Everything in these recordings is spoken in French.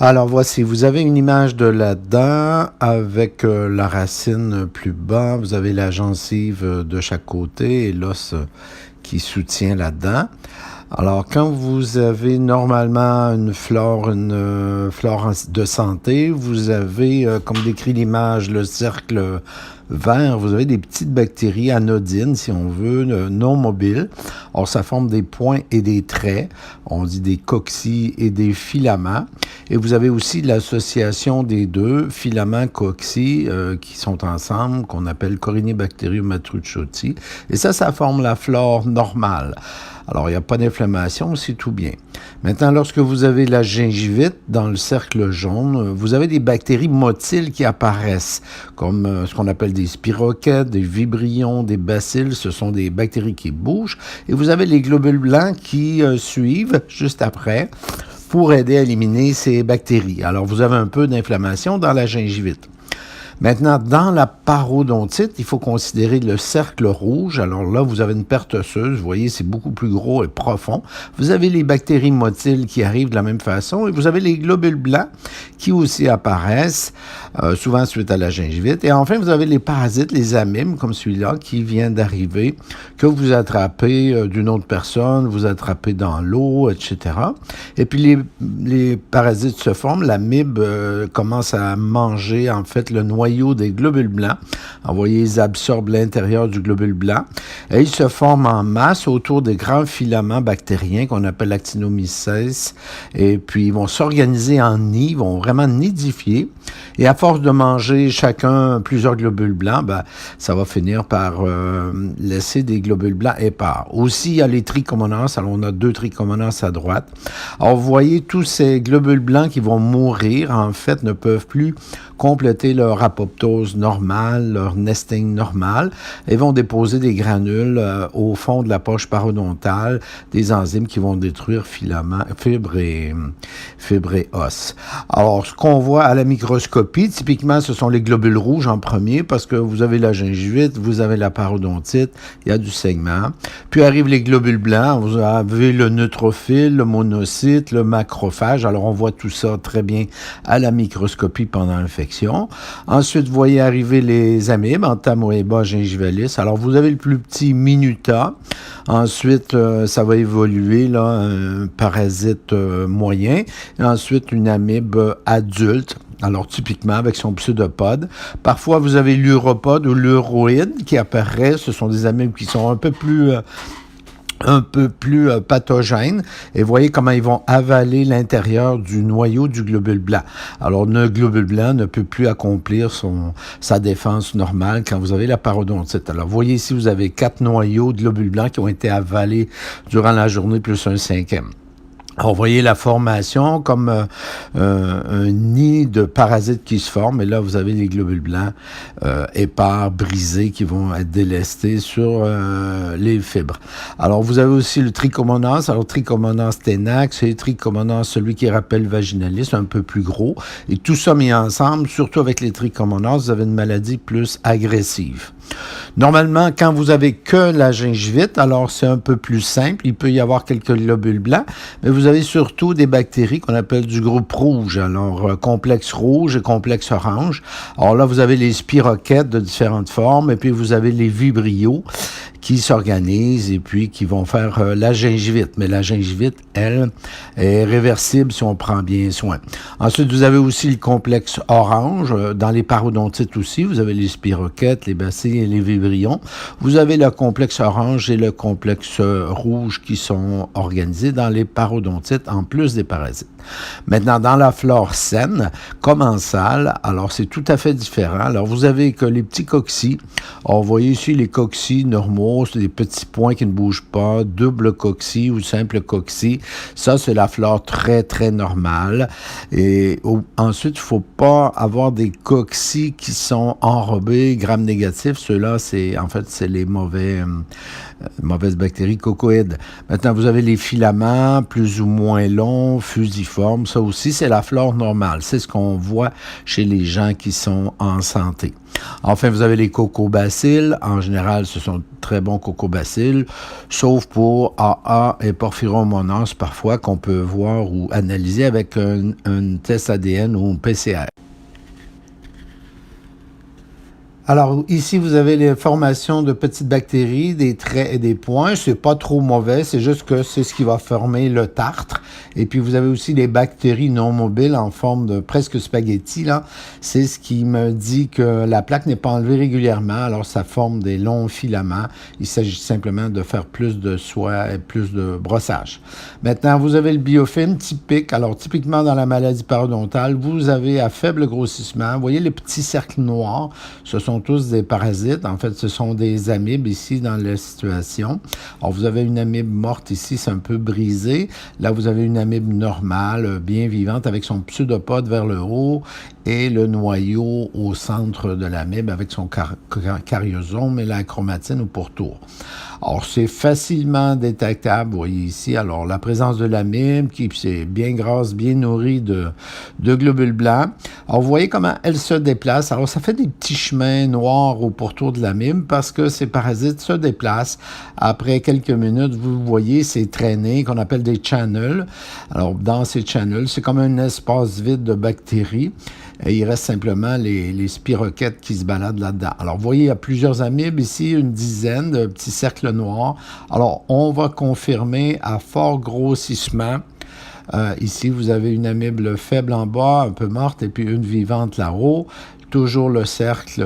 Alors voici, vous avez une image de la dent avec la racine plus bas, vous avez la gencive de chaque côté et l'os qui soutient la dent. Alors, quand vous avez normalement une flore de santé, vous avez, comme décrit l'image, le cercle vert, vous avez des petites bactéries anodines, si on veut, non mobiles. Alors, ça forme des points et des traits. On dit des coccis et des filaments. Et vous avez aussi l'association des deux, filaments, coccis, qui sont ensemble, qu'on appelle Corynebacterium matruccioti. Et ça forme la flore normale. Alors, il n'y a pas d'inflammation, c'est tout bien. Maintenant, lorsque vous avez la gingivite dans le cercle jaune, vous avez des bactéries motiles qui apparaissent, comme ce qu'on appelle des spirochètes, des vibrions, des bacilles. Ce sont des bactéries qui bougent. Et vous avez les globules blancs qui suivent juste après pour aider à éliminer ces bactéries. Alors, vous avez un peu d'inflammation dans la gingivite. Maintenant, dans la parodontite, il faut considérer le cercle rouge. Alors là, vous avez une perte osseuse. Vous voyez, c'est beaucoup plus gros et profond. Vous avez les bactéries motiles qui arrivent de la même façon et vous avez les globules blancs qui aussi apparaissent, souvent suite à la gingivite. Et enfin, vous avez les parasites, les amibes, comme celui-là, qui vient d'arriver, que vous attrapez d'une autre personne, vous attrapez dans l'eau, etc. Et puis, les parasites se forment. L'amibe commence à manger, en fait, le noyau des globules blancs. Alors, vous voyez, ils absorbent l'intérieur du globule blanc et ils se forment en masse autour des grands filaments bactériens qu'on appelle actinomycètes. Et puis, ils vont s'organiser en nids, ils vont vraiment nidifier. Et à force de manger chacun plusieurs globules blancs, ça va finir par laisser des globules blancs épars. Aussi, il y a les trichomonas. Alors, on a 2 trichomonas à droite. Alors, vous voyez, tous ces globules blancs qui vont mourir, en fait, ne peuvent plus compléter leur apoptose normale, leur nesting normal, et vont déposer des granules au fond de la poche parodontale, des enzymes qui vont détruire filaments, fibres et os. Alors, ce qu'on voit à la microscopie, typiquement, ce sont les globules rouges en premier, parce que vous avez la gingivite, vous avez la parodontite, il y a du saignement. Puis arrivent les globules blancs, vous avez le neutrophile, le monocyte, le macrophage. Alors, on voit tout ça très bien à la microscopie pendant l'infection. Ensuite, vous voyez arriver les amibes, Entamoeba gingivalis. Alors, vous avez le plus petit Minuta. Ensuite, ça va évoluer, là, un parasite moyen. Et ensuite, une amibe adulte. Alors, typiquement, avec son pseudopode. Parfois, vous avez l'uropode ou l'uroïde qui apparaît. Ce sont des amibes qui sont un peu plus pathogènes, et voyez comment ils vont avaler l'intérieur du noyau du globule blanc. Alors, le globule blanc ne peut plus accomplir sa défense normale quand vous avez la parodontite. Alors, voyez ici, vous avez 4 noyaux de globules blancs qui ont été avalés durant la journée, plus un 5e. Alors, vous voyez la formation comme un nid de parasites qui se forment. Et là, vous avez les globules blancs épars, brisés, qui vont être délestés sur les fibres. Alors, vous avez aussi le trichomonas. Alors, trichomonas tenax et trichomonas, celui qui rappelle vaginalis, un peu plus gros. Et tout ça mis ensemble, surtout avec les trichomonas, vous avez une maladie plus agressive. Normalement, quand vous avez que la gingivite, alors c'est un peu plus simple. Il peut y avoir quelques globules blancs, mais vous avez surtout des bactéries qu'on appelle du groupe rouge. Alors, complexe rouge et complexe orange. Alors là, vous avez les spirochètes de différentes formes, et puis vous avez les vibrios qui s'organisent et puis qui vont faire la gingivite. Mais la gingivite, elle, est réversible si on prend bien soin. Ensuite, vous avez aussi le complexe orange. Dans les parodontites aussi, vous avez les spirochètes, les bacilles et les vibrions. Vous avez le complexe orange et le complexe rouge qui sont organisés dans les parodontites en plus des parasites. Maintenant, dans la flore saine, commensale, alors c'est tout à fait différent. Alors, vous avez que les petits coccis. Alors, vous voyez ici les coccis normaux, c'est des petits points qui ne bougent pas, double coccis ou simple coccis. Ça, c'est la flore très, très normale. Et ensuite, il ne faut pas avoir des coccis qui sont enrobés, gram-négatifs. Ceux-là, c'est les mauvaises bactéries cocoïdes. Maintenant, vous avez les filaments plus ou moins longs, fusiformes. Ça aussi, c'est la flore normale. C'est ce qu'on voit chez les gens qui sont en santé. Enfin, vous avez les cocobacilles. En général, ce sont très bon cocobacille, sauf pour AA et Porphyromonas parfois qu'on peut voir ou analyser avec un test ADN ou un PCR. Alors ici, vous avez les formations de petites bactéries, des traits et des points. C'est pas trop mauvais, c'est juste que c'est ce qui va former le tartre. Et puis vous avez aussi les bactéries non mobiles en forme de presque spaghetti, là. C'est ce qui me dit que la plaque n'est pas enlevée régulièrement, alors ça forme des longs filaments. Il s'agit simplement de faire plus de soie et plus de brossage. Maintenant, vous avez le biofilm typique. Alors typiquement dans la maladie parodontale, vous avez à faible grossissement, vous voyez les petits cercles noirs, ce sont tous des parasites. En fait, ce sont des amibes ici dans la situation. Alors, vous avez une amibe morte ici, c'est un peu brisé. Là, vous avez une amibe normale, bien vivante, avec son pseudopode vers le haut et le noyau au centre de l'amibe avec son cariosome et la chromatine au pourtour. Alors, c'est facilement détectable, vous voyez ici. Alors, la présence de l'amibe, qui est bien grasse, bien nourrie de globules blancs. Alors, vous voyez comment elle se déplace. Alors, ça fait des petits chemins noirs au pourtour de l'amibe parce que ces parasites se déplacent. Après quelques minutes, vous voyez ces traînées qu'on appelle des channels. Alors, dans ces channels, c'est comme un espace vide de bactéries. Et il reste simplement les spirochètes qui se baladent là-dedans. Alors, vous voyez, il y a plusieurs amibes ici, une dizaine de petits cercles noirs. Alors, on va confirmer à fort grossissement. Ici, vous avez une amibe faible en bas, un peu morte, et puis une vivante là-haut. Toujours le cercle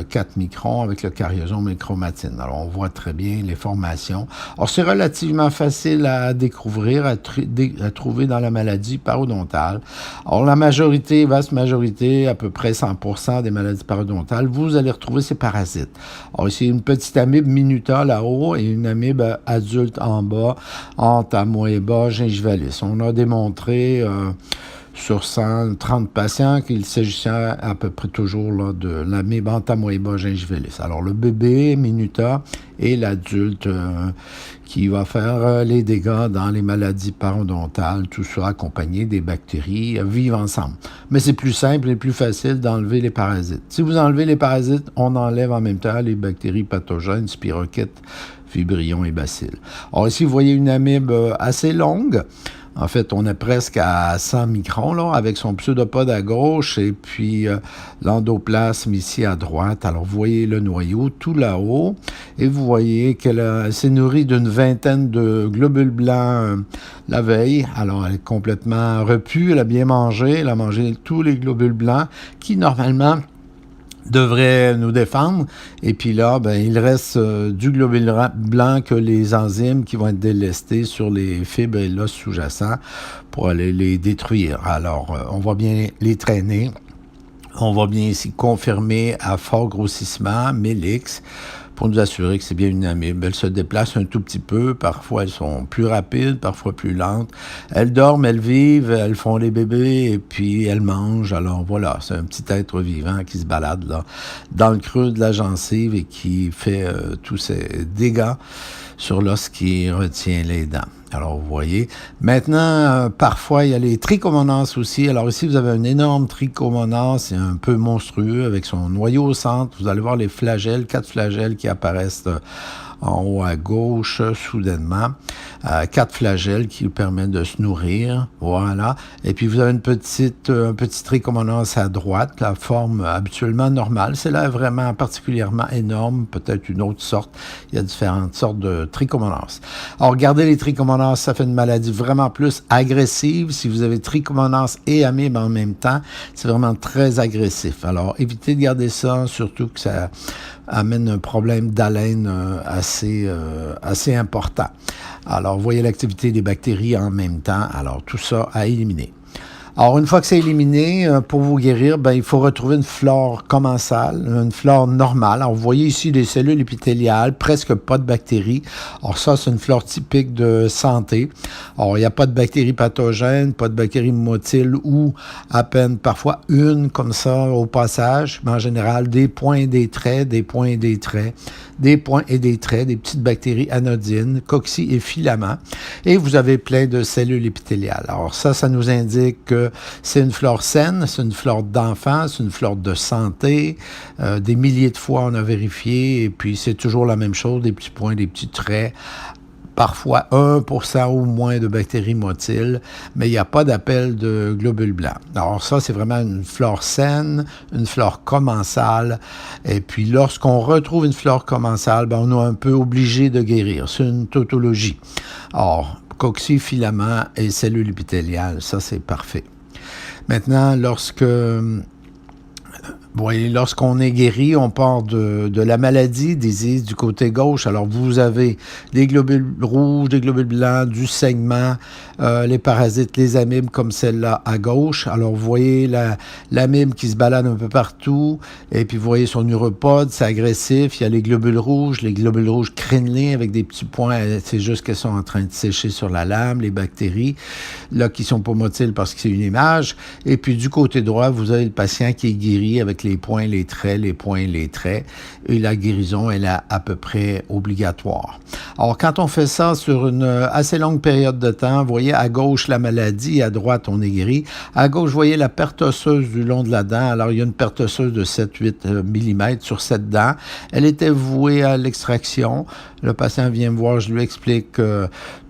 4 microns avec le cariosome et chromatine. Alors, on voit très bien les formations. Alors, c'est relativement facile à découvrir, à trouver dans la maladie parodontale. Alors, la majorité, vaste majorité, à peu près 100% des maladies parodontales, vous allez retrouver ces parasites. Alors, ici, une petite amibe minuta là-haut et une amibe adulte en bas, entamoeba gingivalis. On a démontré sur 130 patients qu'il s'agissait à peu près toujours là, de l'amibe entamoeba gingivalis. Alors, le bébé minuta et l'adulte qui va faire les dégâts dans les maladies parodontales, tout ça accompagné des bactéries vivent ensemble. Mais c'est plus simple et plus facile d'enlever les parasites. Si vous enlevez les parasites, on enlève en même temps les bactéries pathogènes, spirochètes, vibrions et bacilles. Alors ici, vous voyez une amibe assez longue. En fait, on est presque à 100 microns, là, avec son pseudopode à gauche et puis l'endoplasme ici à droite. Alors, vous voyez le noyau tout là-haut et vous voyez qu'elle s'est nourrie d'une vingtaine de globules blancs la veille. Alors, elle est complètement repue, elle a bien mangé, elle a mangé tous les globules blancs qui, normalement, devrait nous défendre. Et puis là, ben, il reste du globule blanc que les enzymes qui vont être délestées sur les fibres et l'os sous-jacent pour aller les détruire. Alors, on va bien les traîner. On va bien ici confirmer à fort grossissement, 1000X, pour nous assurer que c'est bien une amibe. Elles se déplacent un tout petit peu. Parfois, elles sont plus rapides, parfois plus lentes. Elles dorment, elles vivent, elles font les bébés et puis elles mangent. Alors voilà, c'est un petit être vivant qui se balade là dans le creux de la gencive et qui fait tous ces dégâts sur l'os qui retient les dents. Alors, vous voyez. Maintenant, parfois, il y a les trichomonas aussi. Alors ici, vous avez un énorme trichomonas, c'est un peu monstrueux, avec son noyau au centre. Vous allez voir les flagelles, 4 flagelles qui apparaissent en haut à gauche, soudainement. 4 flagelles qui lui permettent de se nourrir. Voilà. Et puis, vous avez un petit trichomonas à droite, la forme habituellement normale. C'est là vraiment particulièrement énorme, peut-être une autre sorte. Il y a différentes sortes de trichomonas. Alors, regardez les trichomonas, ça fait une maladie vraiment plus agressive. Si vous avez trichomonas et amibe en même temps, c'est vraiment très agressif. Alors, évitez de garder ça, surtout que ça amène un problème d'haleine assez important. Alors, vous voyez l'activité des bactéries en même temps. Alors, tout ça à éliminer. Alors, une fois que c'est éliminé, pour vous guérir, ben, il faut retrouver une flore commensale, une flore normale. Alors, vous voyez ici des cellules épithéliales, presque pas de bactéries. Alors, ça, c'est une flore typique de santé. Alors, il n'y a pas de bactéries pathogènes, pas de bactéries motiles ou à peine parfois une comme ça au passage. Mais en général, des points et des traits, des points et des traits, des points et des traits, des petites bactéries anodines, cocci et filaments, et vous avez plein de cellules épithéliales. Alors ça nous indique que c'est une flore saine, c'est une flore d'enfant, c'est une flore de santé. Des milliers de fois on a vérifié, et puis c'est toujours la même chose, des petits points, des petits traits. Parfois 1% ou moins de bactéries motiles, mais il n'y a pas d'appel de globules blancs. Alors ça, c'est vraiment une flore saine, une flore commensale. Et puis lorsqu'on retrouve une flore commensale, ben, on est un peu obligé de guérir. C'est une tautologie. Or, cocci, filaments et cellules épithéliales, ça c'est parfait. Maintenant, lorsqu'on est guéri, on part de la maladie, disease, du côté gauche. Alors, vous avez des globules rouges, des globules blancs, du saignement, les parasites, les amibes comme celle-là à gauche. Alors, vous voyez l'amibe qui se balade un peu partout. Et puis, vous voyez son uropode, c'est agressif. Il y a les globules rouges crénelés avec des petits points. C'est juste qu'elles sont en train de sécher sur la lame, les bactéries, là, qui sont pas motiles parce que c'est une image. Et puis, du côté droit, vous avez le patient qui est guéri avec les points, les traits, les points, les traits. Et la guérison, elle est à peu près obligatoire. Alors, quand on fait ça sur une assez longue période de temps, vous voyez à gauche la maladie, à droite on est guéri. À gauche, vous voyez la perte osseuse du long de la dent. Alors, il y a une perte osseuse de 7-8 mm sur cette dent. Elle était vouée à l'extraction. Le patient vient me voir, je lui explique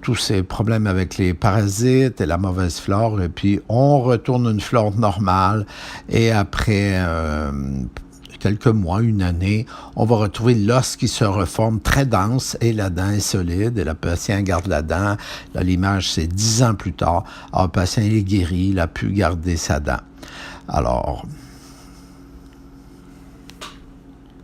tous ces problèmes avec les parasites et la mauvaise flore. Et puis, on retourne une flore normale. Et après quelques mois, une année, on va retrouver l'os qui se reforme très dense et la dent est solide et le patient garde la dent. Là, l'image, c'est 10 ans plus tard. Alors, le patient est guéri, il a pu garder sa dent. Alors,